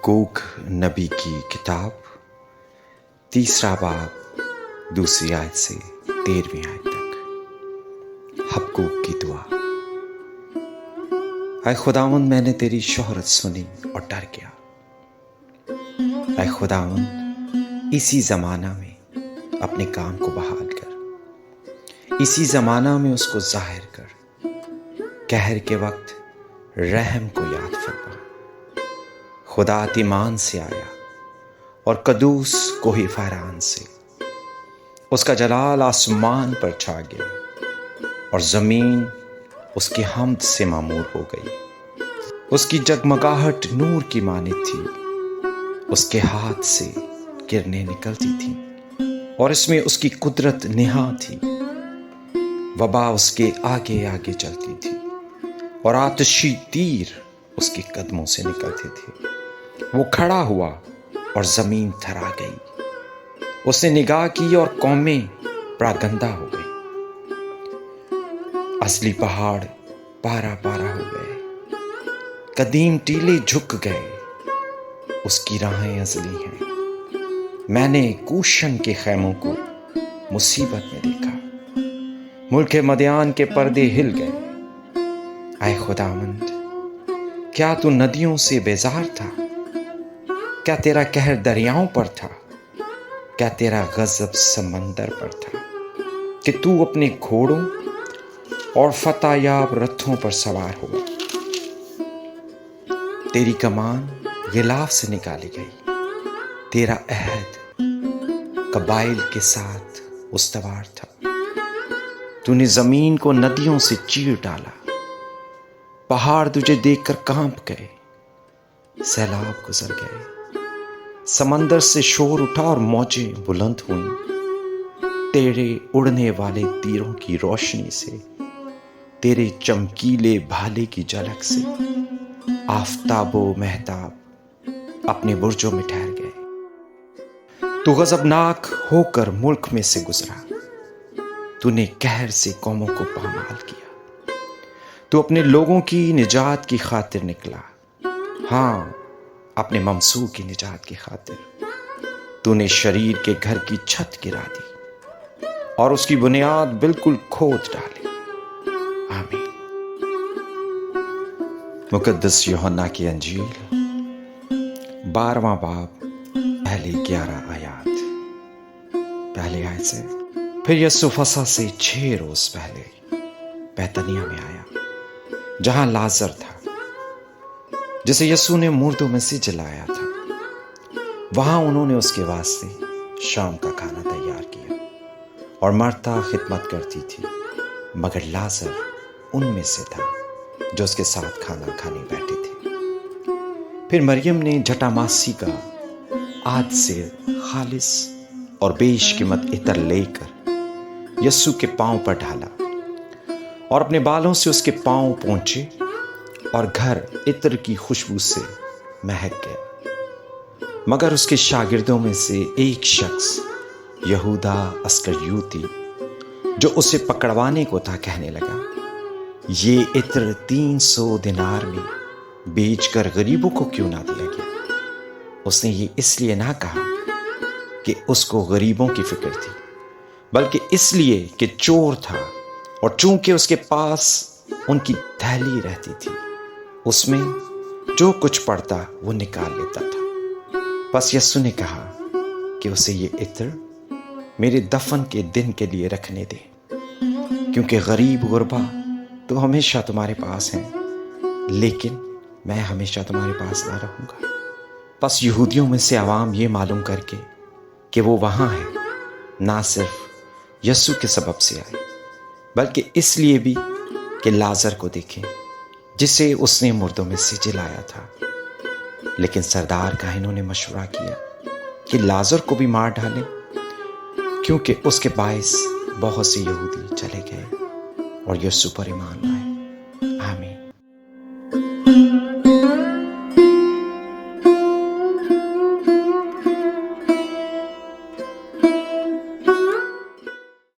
Habakkuk नबी की किताब 3 बाब 2 आयत से 13 आयत तक। हबक्कूक की दुआ। ऐ खुदावंद, मैंने तेरी शोहरत सुनी और डर गया। ऐ खुदावंद, इसी ज़माना में अपने काम को बहाल कर, इसी ज़माना में उसको ज़ाहिर कर। कहर के वक्त रहम को याद फरमा। खुदा तीमान से आया और कदूस कोही फैरान से। उसका जलाल आसमान पर छा गया और ज़मीन उसकी हम्द से मामूर हो गई। उसकी जगमगाहट नूर की मानित थी, उसके हाथ से किरणें निकलती थीं और इसमें उसकी कुदरत निहा थी। वबा उसके आगे आगे चलती थी और आतिशी तीर उसके कदमों से निकलते थे। वो खड़ा हुआ और ज़मीन थरा गई। उसने निगाह की और कौमें प्रागंदा हो गई। असली पहाड़ पारा पारा हो गए, कदीम टीले झुक गए। उसकी राहें अज़ली हैं। मैंने कूशन के खैमों को मुसीबत में देखा। मुल्क मदयान के पर्दे हिल गए। ऐ खुदावंद, क्या तू नदियों से बेजार था? क्या तेरा कहर दरियाओं पर था? क्या तेरा गज़ब समंदर पर था कि तू अपने घोड़ों और फतायाब रथों पर सवार हुआ? तेरी कमान गिलाफ से निकाली गई। तेरा अहद कबाइल के साथ उस्तवार था। तूने ज़मीन को नदियों से चीर डाला। पहाड़ तुझे देखकर कांप गए। सैलाब गुजर गए। समंदर से शोर उठा और मौजें बुलंद हुईं। तेरे उड़ने वाले तीरों की रोशनी से, तेरे चमकीले भाले की झलक से आफताबो महताब अपने बुर्जों में ठहर गए। तू गजबनाक होकर मुल्क में से गुजरा। तूने कहर से कौमों को पामाल किया। तू अपने लोगों की निजात की खातिर निकला। हाँ, अपने ममसू की निजात की खातिर। तूने शरीर के घर की छत गिरा दी और उसकी बुनियाद बिल्कुल खोद डाली। आमीन। मुकद्दस यूहन्ना की अंजील 12वां बाब पहली 11 आयत। पहली आयत से, फिर यीशु फसह से 6 रोज पहले बैतनिया में आया, जहां लाजर था, जिसे यीशु ने मुर्दों में से जलाया था। वहां उन्होंने उसके वास्ते शाम का खाना तैयार किया और मर्ता खिदमत करती थी, मगर लाजर उनमें से था जो उसके साथ खाना खाने बैठे थे। फिर मरियम ने जटामासी का आद से खालिस और बेशकीमत इत्र लेकर यीशु के पांव पर ढाला और अपने बालों से उसके पांव पोंछे और घर इत्र की खुशबू से महक गया। मगर उसके शागिर्दों में से एक शख्स, यहूदा अस्करियोती, जो उसे पकड़वाने को था, कहने लगा, ये इत्र 300 दिनार में बेचकर गरीबों को क्यों ना दिया गया? उसने ये इसलिए ना कहा कि उसको गरीबों की फिक्र थी, बल्कि इसलिए कि चोर था और चूंकि उसके पास उनकी थैली रहती थी, उसमें जो कुछ पड़ता वो निकाल लेता था। बस यीशु ने कहा कि उसे ये इत्र मेरे दफन के दिन के लिए रखने दे, क्योंकि गरीब गुरबा तो हमेशा तुम्हारे पास हैं, लेकिन मैं हमेशा तुम्हारे पास ना रहूंगा। बस यहूदियों में से अवाम ये मालूम करके कि वो वहां है, ना सिर्फ यीशु के सबब से आए, बल्कि इसलिए भी कि लाजर को देखें, जिसे उसने मुर्दों में से जिलाया था। लेकिन सरदार काहिनों ने मशवरा किया कि लाजर को भी मार डालें, क्योंकि उसके बायस बहुत से यहूदी चले गए और यीशु पर ईमान लाए। आमीन।